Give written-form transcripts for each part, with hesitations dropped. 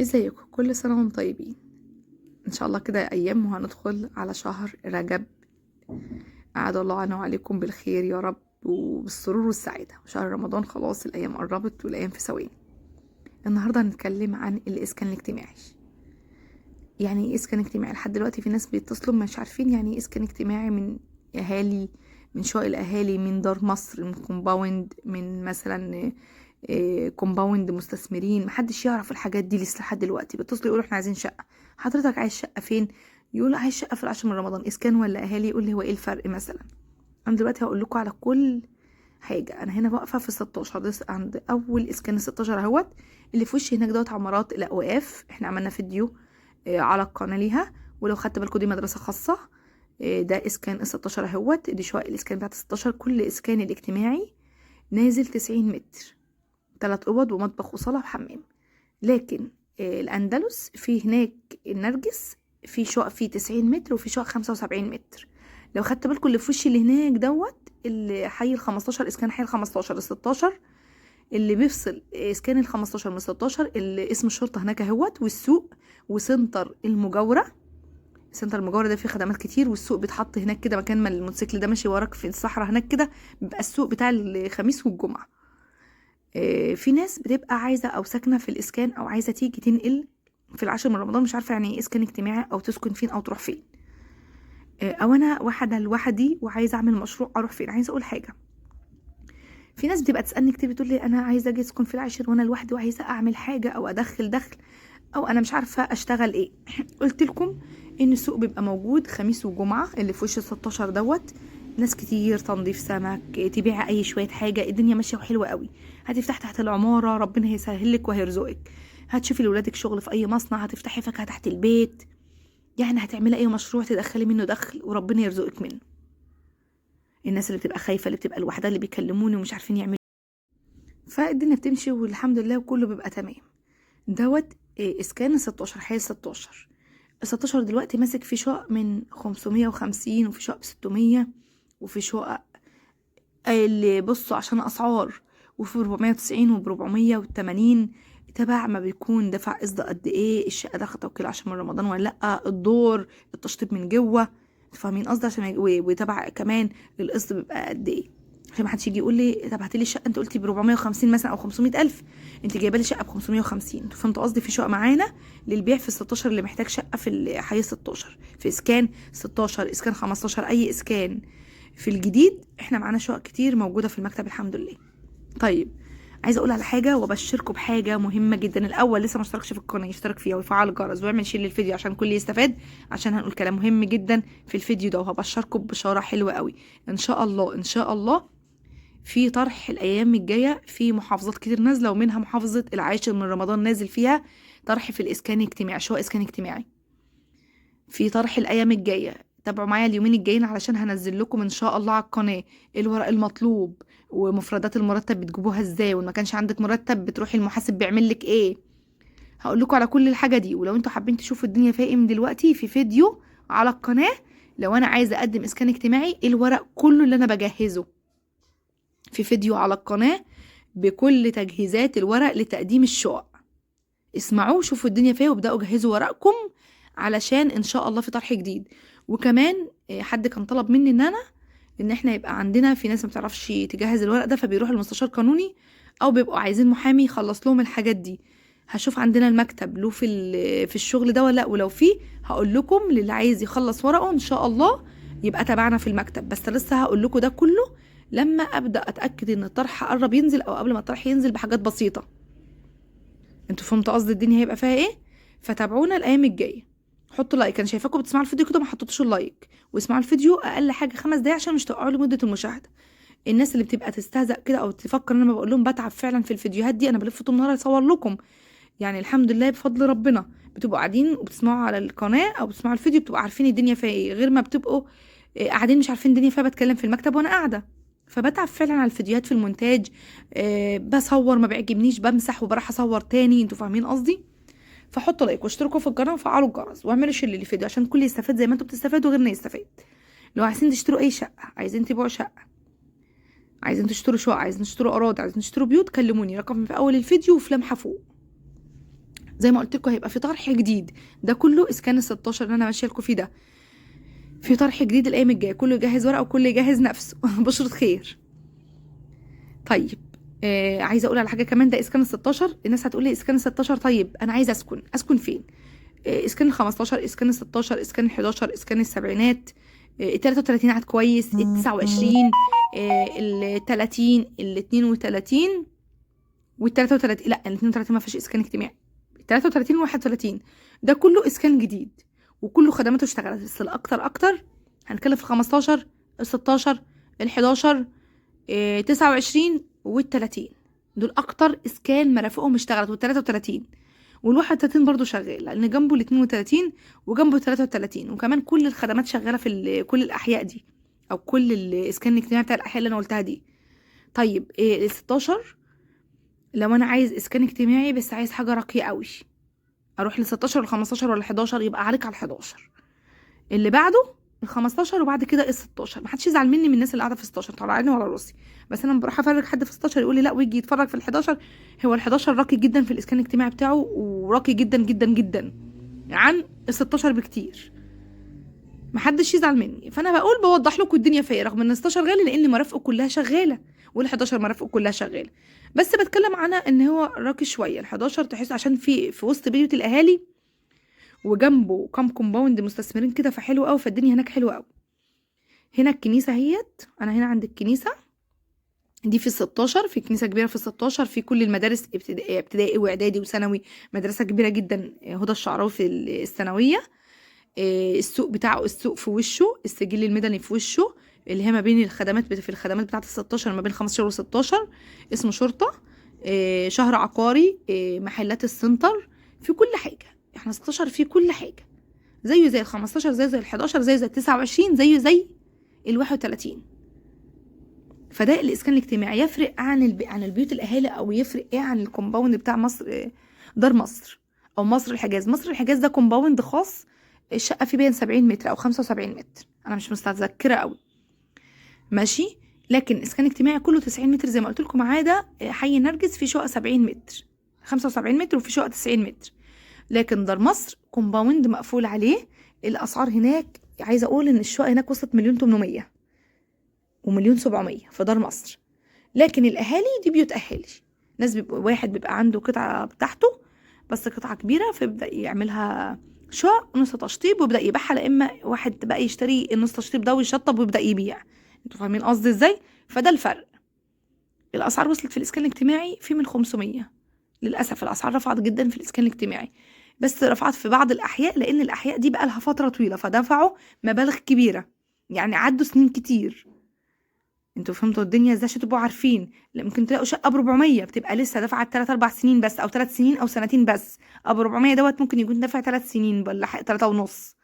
ازيكم؟ كل سنة وانتم طيبين. ان شاء الله كده ايام وهندخل على شهر رجب. أعاد الله عنا وعليكم بالخير يا رب وبالسرور والسعادة. وشهر رمضان خلاص، الايام قربت والايام في ثواني. النهاردة هنتكلم عن الاسكان الاجتماعي. يعني ايه اسكان اجتماعي؟ لحد دلوقتي في ناس بيتصلوا مش عارفين يعني ايه اسكان اجتماعي، من اهالي، من شقق الاهالي، من دار مصر، من كومباوند، من مثلا كومباوند مستثمرين. محدش يعرف الحاجات دي لسه لحد دلوقتي. بيتصلوا يقولوا احنا عايزين شقه. حضرتك عايز شقه فين؟ يقول عايز شقه في العاشر من رمضان. اسكان ولا اهالي؟ يقول لي هو ايه الفرق مثلا. انا دلوقتي هقول لكم على كل حاجه. انا هنا واقفه في 16 ده عند اول اسكان 16 اهوت. اللي في وشي هناك دوت عمارات الاوقاف. احنا عملنا فيديو على القناه ليها، ولو خدت بالكم دي مدرسه خاصه. ده اسكان 16 اهوت. دي شقق الاسكان بتاعت 16. كل اسكان الاجتماعي نازل 90 متر، 3 اوض ومطبخ وصاله وحمام. لكن الاندلس في هناك النرجس في شقق فيه 90 متر وفي شقق 75 متر. لو خدت بالكم اللي في وشي اللي هناك دوت اللي حي ال 15، اسكان حي ال 15 ال 16 اللي بيفصل اسكان ال 15 من 16. اللي اسم الشرطه هناك اهوت، والسوق وسنتر المجاوره. سنتر المجاوره ده فيه خدمات كتير، والسوق بيتحط هناك كده مكان ما الموتوسيكل ده ماشي وراك في الصحراء هناك كده. بيبقى السوق بتاع الخميس والجمعه. في ناس بتبقى عايزة أو ساكنة في الإسكان أو عايزة تيجي تنقل في العاشر من رمضان، مش عارفة يعني إيه إسكان اجتماعي أو تسكن فين أو تروح فين. أو أنا واحدة لوحدي وعايزة أعمل مشروع أروح فين. عايزة أقول حاجة، في ناس بتبقى تسألني كتير بتقول لي أنا عايزة أجي أسكن في العاشر وأنا لوحدي وعايزة أعمل حاجة أو أدخل دخل، أو أنا مش عارفة أشتغل إيه. قلت لكم إن السوق بيبقى موجود خميس وجمعة اللي في وش 16 دوت. ناس كتير، تنظيف سمك، تبيع اي شويه حاجه. الدنيا ماشيه وحلوه قوي. هتفتح تحت العماره، ربنا هيسهل لك وهيرزقك. هتشوفي لولادك شغل في اي مصنع، هتفتحي فاكهه تحت البيت. يعني هتعملي اي مشروع تدخلي منه دخل وربنا يرزقك منه. الناس اللي بتبقى خايفه، اللي بتبقى لوحدها، اللي بيكلموني ومش عارفين يعملوا، فالدنيا بتمشي والحمد لله وكله بيبقى تمام. دوت اسكان 16 حي 16. 16 دلوقتي ماسك في شقق من 550 وفي شقق ب 600 وفي شقق اللي بصوا عشان اسعار، وفي 490 وب 480 تبع ما بيكون دفع قسط قد ايه، الشقه داخله توكيل عشان من رمضان ولا لا، الدور، التشطيب من جوه. فاهمين قصدي؟ عشان وتبع كمان القسط بيبقى قد ايه، عشان ما حدش يجي يقول لي طب هاتي لي الشقه انت قلتي ب 450 مثلا او 500 الف، انت جايبه لي شقه ب 550. فهمتوا قصدي؟ في شقه معانا للبيع في 16 اللي محتاج شقه في الحي 16 في اسكان 16 اسكان 15 اي اسكان في الجديد. احنا معانا شقق كتير موجوده في المكتب الحمد لله. طيب، عايزه اقول على حاجه وابشركم بحاجه مهمه جدا. الاول لسه ما اشتركش في القناه يشترك فيها ويفعل الجرس ويعمل شير للفيديو عشان الكل يستفاد، عشان هنقول كلام مهم جدا في الفيديو ده. وهبشركم ببشاره حلوه قوي ان شاء الله. ان شاء الله في طرح الايام الجايه في محافظات كتير نازله، ومنها محافظه العاشر من رمضان نازل فيها طرح في الاسكان الاجتماعي، شقق اسكان اجتماعي في طرح الايام الجايه. تابعوا معايا اليومين الجايين علشان هنزل لكم ان شاء الله على القناه الورق المطلوب ومفردات المرتب بتجيبوها ازاي، وما كانش عندك مرتب بتروحي المحاسب بيعمل لك ايه. هقول لكم على كل الحاجه دي. ولو انتوا حابين تشوفوا الدنيا فيها ايه من دلوقتي، في فيديو على القناه لو انا عايزه اقدم اسكان اجتماعي الورق كله اللي انا بجهزه، في فيديو على القناه بكل تجهيزات الورق لتقديم الشقق. اسمعوه شوفوا الدنيا فيها وابداوا جهزوا ورقكم علشان ان شاء الله في طرح جديد. وكمان حد كان طلب مني ان احنا يبقى عندنا في ناس ما بتعرفش تجهز الورق ده فبيروحوا لمستشار قانوني، او بيبقوا عايزين محامي يخلص لهم الحاجات دي. هشوف عندنا المكتب له في الشغل ده ولا لا، ولو فيه هقول لكم للي عايز يخلص ورقه ان شاء الله يبقى تبعنا في المكتب. بس لسه هقول لكم ده كله لما ابدا اتاكد ان الطرح قرب ينزل، او قبل ما الطرح ينزل بحاجات بسيطه. انتوا فهمتوا قصدي الدنيا هيبقى فيها ايه؟ فتابعونا الايام الجايه. حطوا لايك، انا شايفاكم بتسمعوا الفيديو كده ما حطيتوش اللايك، واسمعوا الفيديو اقل حاجه 5 دقايق عشان مش توقعوا لي مده المشاهده. الناس اللي بتبقى تستهزأ كده او تفكر ان انا بقول لهم بتعب فعلا في الفيديوهات دي، انا بلف طول النهار اصور لكم. يعني الحمد لله بفضل ربنا بتبقوا قاعدين وبتسمعوا على القناه او بتسمعوا الفيديو بتبقوا عارفين الدنيا فيها ايه، غير ما بتبقوا قاعدين مش عارفين الدنيا فيها. بتكلم في المكتب وانا قاعده، فبتعب فعلا على الفيديوهات في المونتاج. بصور ما بيعجبنيش بمسح وبروح اصور تاني. انتوا فاهمين قصدي؟ فحطوا لايك واشتركوا في القناه وفعلوا الجرس واعملوا شير للفيديو عشان الكل يستفاد زي ما انتوا بتستفادوا وغيرنا يستفاد. لو عايزين تشتروا اي شقه، عايزين تبيعوا شقه، عايزين تشتروا شقه، عايزين تشتروا اراضي، عايزين تشتروا بيوت، كلموني. رقم في اول الفيديو وفي لمحه فوق. زي ما قلت لكم هيبقى في طرح جديد، ده كله اسكان ال 16 اللي انا ماشيه لكم فيه، ده في طرح جديد الايام الجايه، كله يجهز ورقه وكله يجهز نفسه. بشرة خير. طيب عايزه اقول على حاجه كمان، ده اسكان ال 16. الناس هتقول لي اسكان ال 16، طيب انا عايزه اسكن فين؟ اسكان ال 15، اسكان ال 16، اسكان ال 11، اسكان السبعينات، ال 33 عاد كويس، ال 29، ال 30، ال 32 وال 33. لا ال 32 ما فيهاش اسكان اجتماعي. ال 33 وال 31 ده كله اسكان جديد وكله خدماته اشتغلت، بس الاكتر هنتكلم في ال 15، ال 16، ال 11، 29 وال 30. دول اكتر اسكان مرافقهم اشتغلت، وال 33 وال 31 برضو شغال، لان جنبه ال 32 وجنبه 33، وكمان كل الخدمات شغاله في كل الاحياء دي، او كل الاسكان الاجتماعي بتاع الاحياء اللي انا قلتها دي. طيب ال 16 لو انا عايز اسكان اجتماعي بس عايز حاجه راقيه قوي، اروح ل 16 ولا 15 ولا 11؟ يبقى عليك على ال 11. اللي بعده ال 15 وبعد كده ال 16. محدش يزعل مني من الناس اللي قاعده في 16 طالع عيني ولا راسي، بس انا بروح افرج حد في 16 يقول لي لا ويجي يتفرج في ال 11. هو ال 11 راقي جدا في الاسكان الاجتماعي بتاعه، وراقي جدا جدا جدا عن ال 16 بكتير. محدش يزعل مني، فانا بوضح لكم الدنيا فيا، رغم ان ال 16 غالي لان مرافقه كلها شغاله، وال 11 مرافقه كلها شغاله، بس بتكلم عنها ان هو راقي شويه. ال 11 تحس عشان في وسط بيوت الاهالي وجنبه كام كومباوند مستثمرين كده، فحلو قوي، فالدنيا هناك حلوه قوي. هنا الكنيسه اهيت، انا هنا عند الكنيسه دي في ال 16، في كنيسه كبيره في ال 16، في كل المدارس ابتدائي واعدادي وثانوي، مدرسه كبيره جدا، هدى الشعراوي في الثانويه. السوق في وشه، السجل المدني في وشه، اللي هي ما بين الخدمات في الخدمات بتاعه ال 16 ما بين 15 و 16 اسمه شرطه. شهر عقاري، محلات السنتر، في كل حاجه. احنا 16 في كل حاجه، زيه زي ال 15، زيه زي ال 11، زيه زي ال 29، زيه زي ال 31. فده الاسكان الاجتماعي. يفرق عن البيوت الاهالي، او يفرق ايه عن الكومباوند بتاع مصر، دار مصر او مصر الحجاز. مصر الحجاز ده كومباوند خاص، الشقه فيه بين 70 متر او 75 متر، انا مش متذكره قوي، ماشي. لكن اسكان اجتماعي كله 90 متر زي ما قلت لكم، عاده حي نرجس في شقه 70 متر 75 متر، وفي شقه 90 متر. لكن دار مصر كومباوند مقفول عليه. الاسعار هناك عايزه اقول ان الشقه هناك وصلت 1,800,000 و1,700,000 في دار مصر. لكن الاهالي دي بيوت اهالي، ناس واحد بيبقى عنده قطعه بتاعته بس قطعه كبيره، فيبدا يعملها شقق نص تشطيب ويبدا يبيعها، لا اما واحد بقى يشتري النص تشطيب ده ويشطب ويبدا يبيع. انتوا فاهمين قصدي ازاي؟ فده الفرق. الاسعار وصلت في الاسكان الاجتماعي في من 500. للاسف الاسعار رفعت جدا في الاسكان الاجتماعي، بس رفعت في بعض الاحياء لان الاحياء دي بقى لها فتره طويله، فدفعوا مبالغ كبيره، يعني عدوا سنين كتير. انتوا فهمتوا الدنيا ازاي؟ عشان تبقوا عارفين، ممكن تلاقوا شقه ب 400 بتبقى لسه دافعه 3 4 سنين بس، او 3 سنين او سنتين بس. ابو 400 دوت ممكن يكون دافع 3 سنين ولا 3 ونص.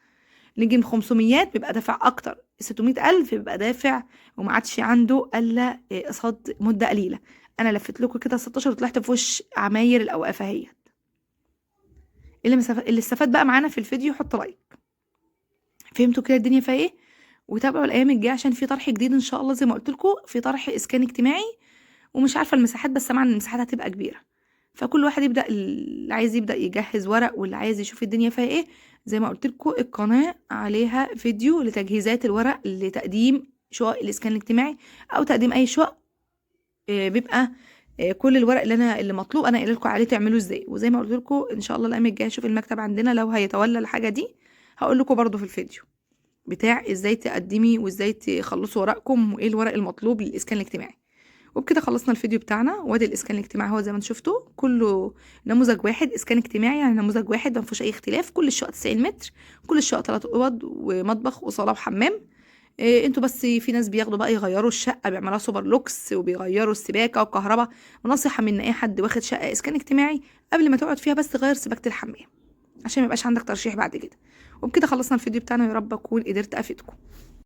نيجي من 500 بيبقى دافع اكتر، 600,000 بيبقى دافع وما عادش عنده الا قسط مده قليله. انا لفت لكم كده 16 وطلعت في وش عماير الاوقاف اهيت. اللي استفاد بقى معانا في الفيديو حط لايك. فهمتوا كده الدنيا فيها ايه؟ وتابعوا الايام الجايه عشان في طرح جديد ان شاء الله، زي ما قلت لكم في طرح اسكان اجتماعي، ومش عارفه المساحات بس سامعه ان المساحات هتبقى كبيره. فكل واحد يبدا، اللي عايز يبدا يجهز ورق واللي عايز يشوف الدنيا فيها ايه. زي ما قلت لكم القناه عليها فيديو لتجهيزات الورق لتقديم شقق الاسكان الاجتماعي او تقديم اي شقق. بيبقى كل الورق اللي مطلوب انا قايله لكم عليه تعملوه ازاي. وزي ما قلت لكم ان شاء الله الايام الجايه اشوف المكتب عندنا لو هيتولى الحاجه دي، هقول لكم برده في الفيديو بتاع ازاي تقدمي وازاي تخلصوا ورقكم وايه الورق المطلوب للاسكان الاجتماعي. وبكده خلصنا الفيديو بتاعنا. وادي الاسكان الاجتماعي هو زي ما انتم شفتوا، كله نموذج واحد، اسكان اجتماعي يعني نموذج واحد ما فيهوش اي اختلاف. كل الشقق 90 متر، كل الشقق 3 اوض ومطبخ وصاله وحمام. انتوا بس في ناس بياخدوا بقى يغيروا الشقه، بيعملوها سوبر لوكس وبيغيروا السباكه والكهرباء. ونصيحه من اي حد واخد شقه اسكان اجتماعي قبل ما تقعد فيها بس غير سباكه الحمام عشان ما يبقاش عندك ترشيح بعد كده. وبكده خلصنا الفيديو بتاعنا، يا رب اكون قدرت افيدكم.